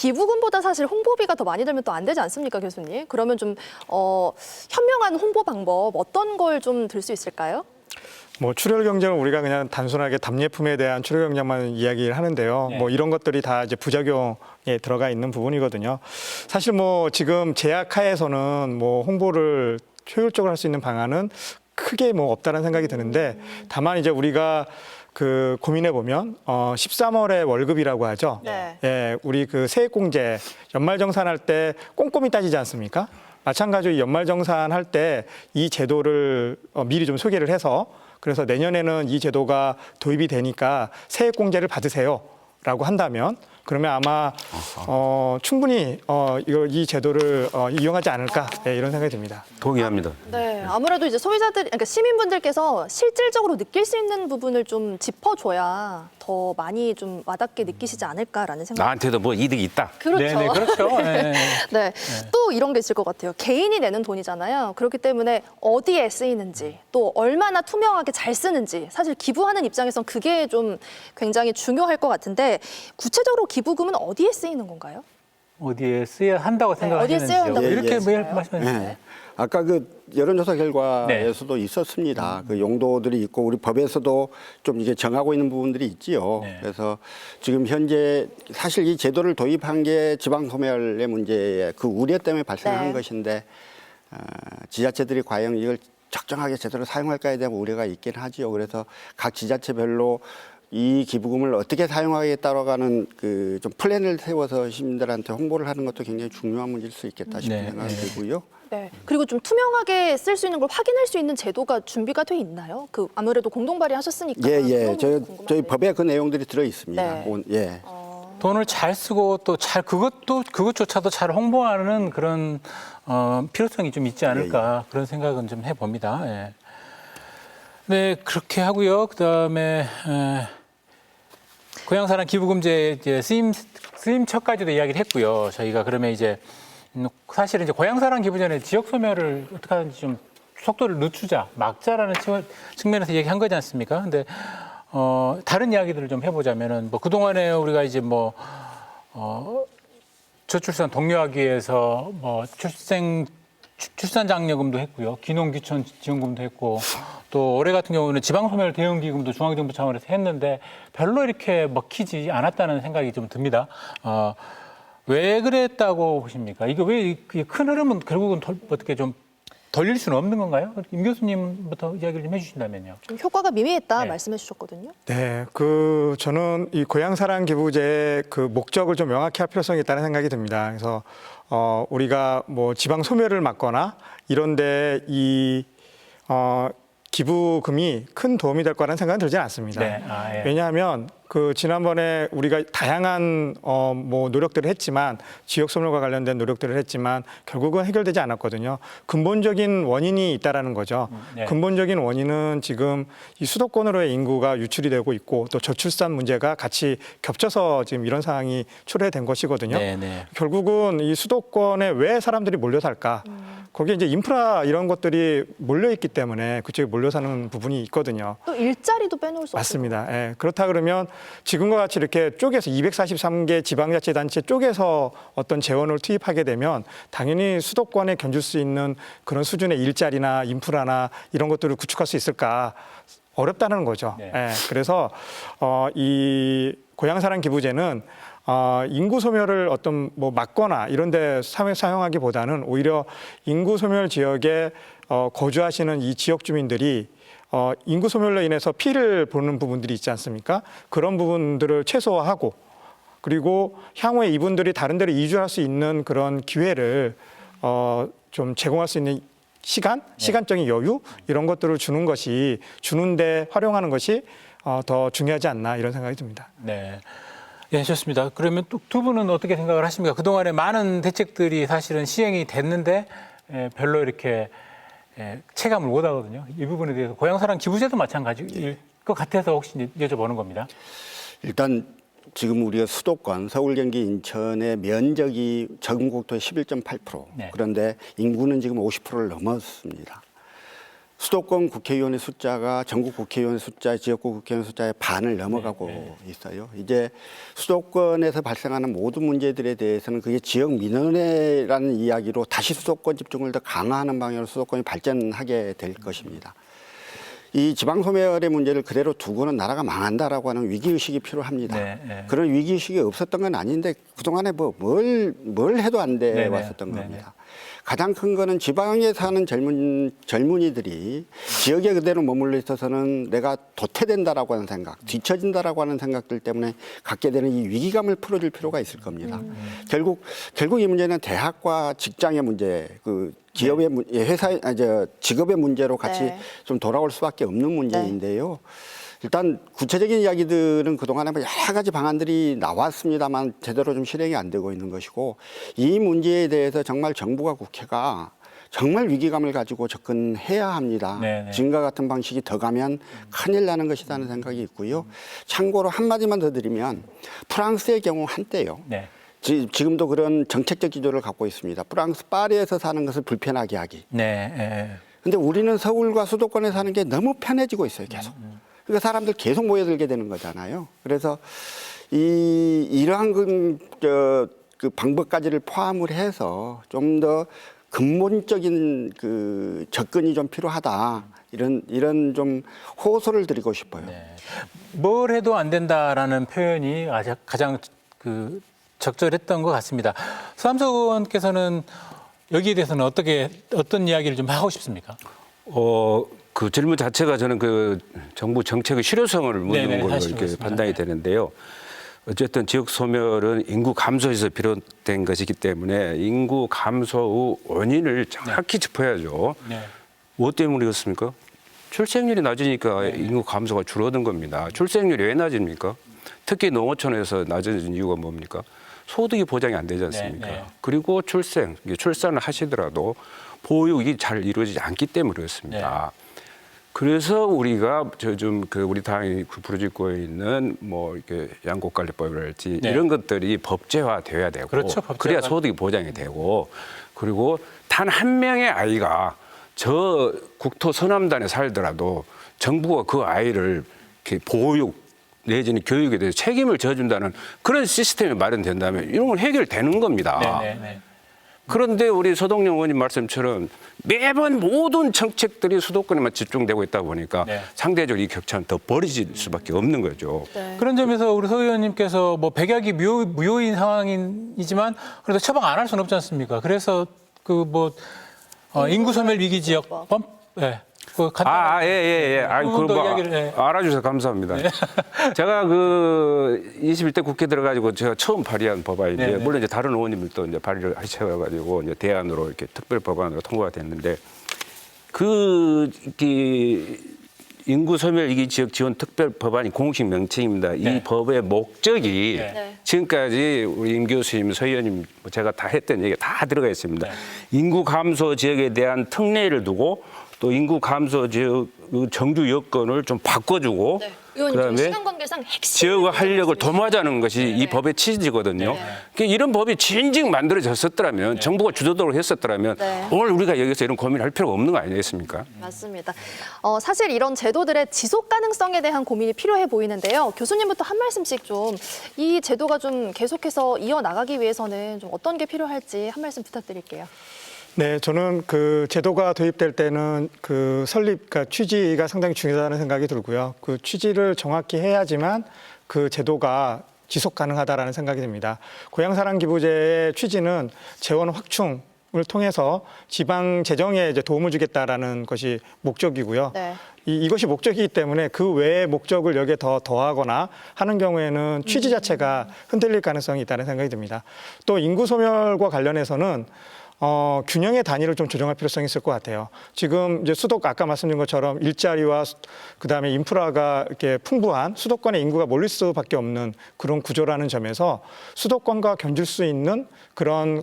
기부금보다 사실 홍보비가 더 많이 들면 또 안 되지 않습니까, 교수님? 그러면 좀 현명한 홍보 방법 어떤 걸 좀 들 수 있을까요? 뭐 출혈 경쟁은 우리가 그냥 단순하게 답례품에 대한 출혈 경쟁만 이야기를 하는데요. 네. 뭐 이런 것들이 다 이제 부작용에 들어가 있는 부분이거든요. 사실 뭐 지금 제약하에서는 뭐 홍보를 효율적으로 할 수 있는 방안은 크게 뭐 없다는 생각이 드는데, 다만 이제 우리가 그 고민해 보면 13월에 월급이라고 하죠. 네. 예, 우리 그 세액공제 연말정산할 때 꼼꼼히 따지지 않습니까? 마찬가지로 연말정산할 때 이 제도를 미리 좀 소개를 해서, 그래서 내년에는 이 제도가 도입이 되니까 세액공제를 받으세요라고 한다면, 그러면 아마 충분히 이 제도를 이용하지 않을까, 예, 이런 생각이 듭니다. 동의합니다. 네, 아무래도 이제 소비자들, 그러니까 시민분들께서 실질적으로 느낄 수 있는 부분을 좀 짚어줘야 더 많이 좀 와닿게 느끼시지 않을까라는 생각. 나한테도 뭐 이득이 있다. 그렇죠. 네, 그렇죠. 네. 네, 또 이런 게 있을 것 같아요. 개인이 내는 돈이잖아요. 그렇기 때문에 어디에 쓰이는지, 또 얼마나 투명하게 잘 쓰는지, 사실 기부하는 입장에선 그게 좀 굉장히 중요할 것 같은데, 구체적으로 기부금은 어디에 쓰이는 건가요? 어디에 쓰여야 한다고 어디에 써야 생각하시는지요? 한다고 이렇게 생각하시나요? 말씀해 주세요. 네. 아까 그 여론조사 결과에서도 있었습니다. 그 용도들이 있고 우리 법에서도 좀 이게 정하고 있는 부분들이 있지요. 네. 그래서 지금 현재 사실 이 제도를 도입한 게 지방 소멸의 문제에 그 우려 때문에 발생한 네. 것인데 지자체들이 과연 이걸 적정하게 제대로 사용할까에 대한 우려가 있긴 하지요. 그래서 각 지자체별로 이 기부금을 어떻게 사용하겠다라고 하는 그 좀 플랜을 세워서 시민들한테 홍보를 하는 것도 굉장히 중요한 문제일 수 있겠다 싶은 네, 생각이 네. 들고요. 네. 그리고 좀 투명하게 쓸 수 있는 걸 확인할 수 있는 제도가 준비가 돼 있나요? 그 아무래도 공동 발의하셨으니까. 예, 그런 예. 것도 궁금한데요. 저희 법에 그 내용들이 들어 있습니다. 네. 예. 돈을 잘 쓰고 또 잘 그것조차도 잘 홍보하는 그런 필요성이 좀 있지 않을까 그런 생각은 좀 해봅니다. 예. 네, 그렇게 하고요. 그다음에 고향사랑 기부금제 이제 쓰임처까지도 이야기를 했고요. 저희가 그러면 이제 사실은 이제 고향사랑 기부전에 지역 소멸을 어떻게 하든지 좀 속도를 늦추자, 막자라는 측면에서 얘기한 거지 않습니까? 근데 다른 이야기들을 좀 해보자면은 뭐 그동안에 우리가 이제 뭐 저출산 독려하기 위해서 뭐 출산 장려금도 했고요, 귀농귀촌 지원금도 했고, 또 올해 같은 경우는 지방소멸 대응기금도 중앙정부 차원에서 했는데 별로 이렇게 먹히지 않았다는 생각이 좀 듭니다. 왜 그랬다고 보십니까? 이게 왜 큰 흐름은 결국은 어떻게 좀 돌릴 수는 없는 건가요? 임 교수님부터 이야기를 좀 해주신다면요. 좀 효과가 미미했다 네. 말씀해 주셨거든요. 네, 저는 이 고향사랑 기부제의 그 목적을 좀 명확히 할 필요성이 있다는 생각이 듭니다. 그래서 우리가 뭐 지방 소멸을 막거나 이런데 이 기부금이 큰 도움이 될 거라는 생각은 들지 않습니다. 네, 예. 왜냐하면 그 지난번에 우리가 다양한 뭐 노력들을 했지만, 지역 소멸과 관련된 노력들을 했지만 결국은 해결되지 않았거든요. 근본적인 원인이 있다라는 거죠. 네. 근본적인 원인은 지금 이 수도권으로의 인구가 유출이 되고 있고, 또 저출산 문제가 같이 겹쳐서 지금 이런 상황이 초래된 것이거든요. 네, 네. 결국은 이 수도권에 왜 사람들이 몰려 살까? 거기에 이제 인프라 이런 것들이 몰려 있기 때문에 그쪽에 몰려 사는 부분이 있거든요. 또 일자리도 빼놓을 수 없어요. 맞습니다. 예. 그렇다 그러면 지금과 같이 이렇게 쪼개서 243개 지방자치단체 쪼개서 어떤 재원을 투입하게 되면 당연히 수도권에 견줄 수 있는 그런 수준의 일자리나 인프라나 이런 것들을 구축할 수 있을까? 어렵다는 거죠. 네. 예. 그래서 이 고향사랑 기부제는 인구 소멸을 어떤 뭐 막거나 이런 데 사용하기보다는 오히려 인구 소멸 지역에 거주하시는 이 지역 주민들이 인구 소멸로 인해서 피해를 보는 부분들이 있지 않습니까? 그런 부분들을 최소화하고, 그리고 향후에 이분들이 다른 데로 이주할 수 있는 그런 기회를 좀 제공할 수 있는 시간적인 여유 이런 것들을 주는데 활용하는 것이 더 중요하지 않나 이런 생각이 듭니다. 네. 예, 좋습니다. 그러면 또 두 분은 어떻게 생각을 하십니까? 그동안에 많은 대책들이 사실은 시행이 됐는데 별로 이렇게 체감을 못 하거든요. 이 부분에 대해서 고향사랑 기부제도 마찬가지일 것 같아서 혹시 여쭤보는 겁니다. 일단 지금 우리가 수도권 서울, 경기, 인천의 면적이 전국도의 11.8%. 네. 그런데 인구는 지금 50%를 넘었습니다. 수도권 국회의원의 숫자가 전국 국회의원 숫자, 지역구 국회의원 숫자의 반을 넘어가고 있어요. 이제 수도권에서 발생하는 모든 문제들에 대해서는 그게 지역 민원회라는 이야기로 다시 수도권 집중을 더 강화하는 방향으로 수도권이 발전하게 될 것입니다. 이 지방소멸의 문제를 그대로 두고는 나라가 망한다라고 하는 위기의식이 필요합니다. 그런 위기의식이 없었던 건 아닌데 그동안에 뭘 해도 안 돼 왔었던 겁니다. 가장 큰 거는 지방에 사는 젊은이들이 지역에 그대로 머물러 있어서는 내가 도태된다라고 하는 생각, 뒤처진다라고 하는 생각들 때문에 갖게 되는 이 위기감을 풀어줄 필요가 있을 겁니다. 결국 이 문제는 대학과 직장의 문제, 그 기업의 직업의 문제로 같이 좀 돌아올 수밖에 없는 문제인데요. 일단 구체적인 이야기들은 그동안에 여러 가지 방안들이 나왔습니다만 제대로 좀 실행이 안 되고 있는 것이고, 이 문제에 대해서 정말 정부가 국회가 정말 위기감을 가지고 접근해야 합니다. 지금과 같은 방식이 더 가면 큰일 나는 것이라는 생각이 있고요. 참고로 한마디만 더 드리면 프랑스의 경우 한때요. 지금도 그런 정책적 기조를 갖고 있습니다. 프랑스 파리에서 사는 것을 불편하게 하기. 근데 우리는 서울과 수도권에 사는 게 너무 편해지고 있어요, 계속. 그러니까 사람들 계속 모여들게 되는 거잖아요. 그래서 이러한 그 방법까지를 포함을 해서 좀 더 근본적인 그 접근이 좀 필요하다. 이런 좀 호소를 드리고 싶어요. 뭘 해도 안 된다라는 표현이 가장 그 적절했던 것 같습니다. 서남석 의원께서는 여기에 대해서는 어떤 이야기를 좀 하고 싶습니까? 그 질문 자체가 저는 그 정부 정책의 실효성을 묻는 걸로 이렇게 판단이 되는데요. 어쨌든 지역 소멸은 인구 감소에서 비롯된 것이기 때문에 인구 감소의 원인을 정확히 짚어야죠. 무엇 때문이었습니까? 출생률이 낮으니까 인구 감소가 줄어든 겁니다. 출생률이 왜 낮습니까? 특히 농어촌에서 낮아진 이유가 뭡니까? 소득이 보장이 안 되지 않습니까? 그리고 출산을 하시더라도 보육이 잘 이루어지지 않기 때문에 그렇습니다. 그래서 우리가 요즘 우리 당이 부르짖고 있는 뭐 이렇게 양곡관리법이랄지 이런 것들이 법제화되어야 되고, 그래야 소득이 보장이 되고, 그리고 단 한 명의 아이가 저 국토 서남단에 살더라도 정부가 그 아이를 이렇게 보육 내지는 교육에 대해서 책임을 져준다는 그런 시스템이 마련된다면 이런 건 해결되는 겁니다. 그런데 우리 서동영 의원님 말씀처럼 매번 모든 정책들이 수도권에만 집중되고 있다 보니까 상대적으로 이 격차는 더 벌어질 수밖에 없는 거죠. 그런 점에서 우리 서 의원님께서 뭐 백약이 무효인 상황이지만 그래도 처방 안 할 수는 없지 않습니까? 그래서 인구 소멸 위기 지역법, 알아주셔서 감사합니다. 제가 21대 국회 들어가지고 제가 처음 발의한 법안인데, 물론 이제 다른 의원님들도 이제 발의를 하셔가지고 이제 대안으로 이렇게 특별 법안으로 통과가 됐는데, 인구 소멸 위기 지역 지원 특별 법안이 공식 명칭입니다. 이 법의 목적이 지금까지 우리 임 교수님, 서 의원님, 제가 다 했던 얘기가 다 들어가 있습니다. 인구 감소 지역에 대한 특례를 두고 또 인구 감소 지역 정주 여건을 좀 바꿔주고, 그다음에 지역의 활력을 도모하자는 것이 이 법의 취지거든요. 그러니까 이런 법이 진즉 만들어졌었더라면, 정부가 주도적으로 했었더라면 오늘 우리가 여기서 이런 고민을 할 필요가 없는 거 아니겠습니까? 맞습니다. 사실 이런 제도들의 지속 가능성에 대한 고민이 필요해 보이는데요. 교수님부터 한 말씀씩 좀 이 제도가 좀 계속해서 이어나가기 위해서는 좀 어떤 게 필요할지 한 말씀 부탁드릴게요. 네, 저는 그 제도가 도입될 때는 그 그러니까 취지가 상당히 중요하다는 생각이 들고요. 그 취지를 정확히 해야지만 그 제도가 지속 가능하다라는 생각이 듭니다. 고향사랑기부제의 취지는 재원 확충을 통해서 지방 재정에 이제 도움을 주겠다라는 것이 목적이고요. 이것이 목적이기 때문에 그 외의 목적을 여기에 더하거나 하는 경우에는 취지 자체가 흔들릴 가능성이 있다는 생각이 듭니다. 또 인구 소멸과 관련해서는 균형의 단위를 좀 조정할 필요성이 있을 것 같아요. 지금 이제 아까 말씀드린 것처럼 일자리와 그다음에 인프라가 이렇게 풍부한 수도권의 인구가 몰릴 수밖에 없는 그런 구조라는 점에서 수도권과 견줄 수 있는 그런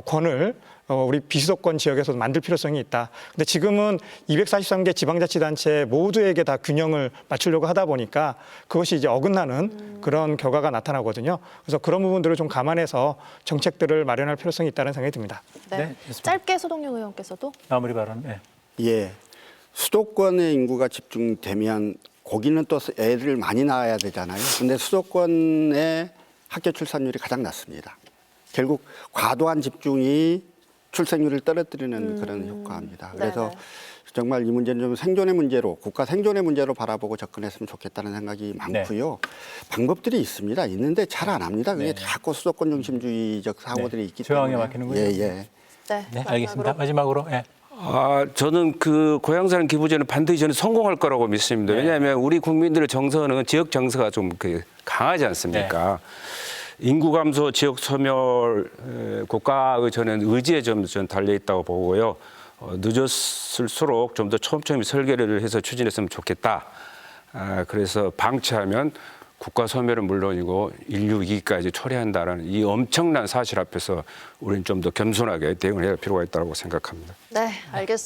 권을 우리 비수도권 지역에서 만들 필요성이 있다. 근데 지금은 243개 지방자치단체 모두에게 다 균형을 맞추려고 하다 보니까 그것이 이제 어긋나는 그런 결과가 나타나거든요. 그래서 그런 부분들을 좀 감안해서 정책들을 마련할 필요성이 있다는 생각이 듭니다. 짧게 서동영 의원께서도 마무리 발언. 예. 수도권의 인구가 집중되면 거기는 또 애를 많이 낳아야 되잖아요. 근데 수도권의 학교 출산율이 가장 낮습니다. 결국 과도한 집중이 출생률을 떨어뜨리는 그런 효과입니다. 그래서 네네. 정말 이 문제는 좀 생존의 문제로, 국가 생존의 문제로 바라보고 접근했으면 좋겠다는 생각이 많고요. 방법들이 있습니다. 있는데 잘 안 합니다. 그게 자꾸 수도권 중심주의적 사고들이 있기 저항에 때문에. 막히는군요. 예. 네, 알겠습니다. 마지막으로. 예. 저는 그 고향사랑 기부제는 반드시 저는 성공할 거라고 믿습니다. 네. 왜냐하면 우리 국민들의 정서는 지역 정서가 좀 강하지 않습니까? 인구 감소, 지역 소멸, 국가의 저는 의지에 좀 달려 있다고 보고요. 늦었을수록 좀 더 촘촘히 설계를 해서 추진했으면 좋겠다. 그래서 방치하면 국가 소멸은 물론이고 인류 위기까지 초래한다라는 이 엄청난 사실 앞에서 우리는 좀 더 겸손하게 대응을 해야 할 필요가 있다고 생각합니다. 네, 알겠습니다.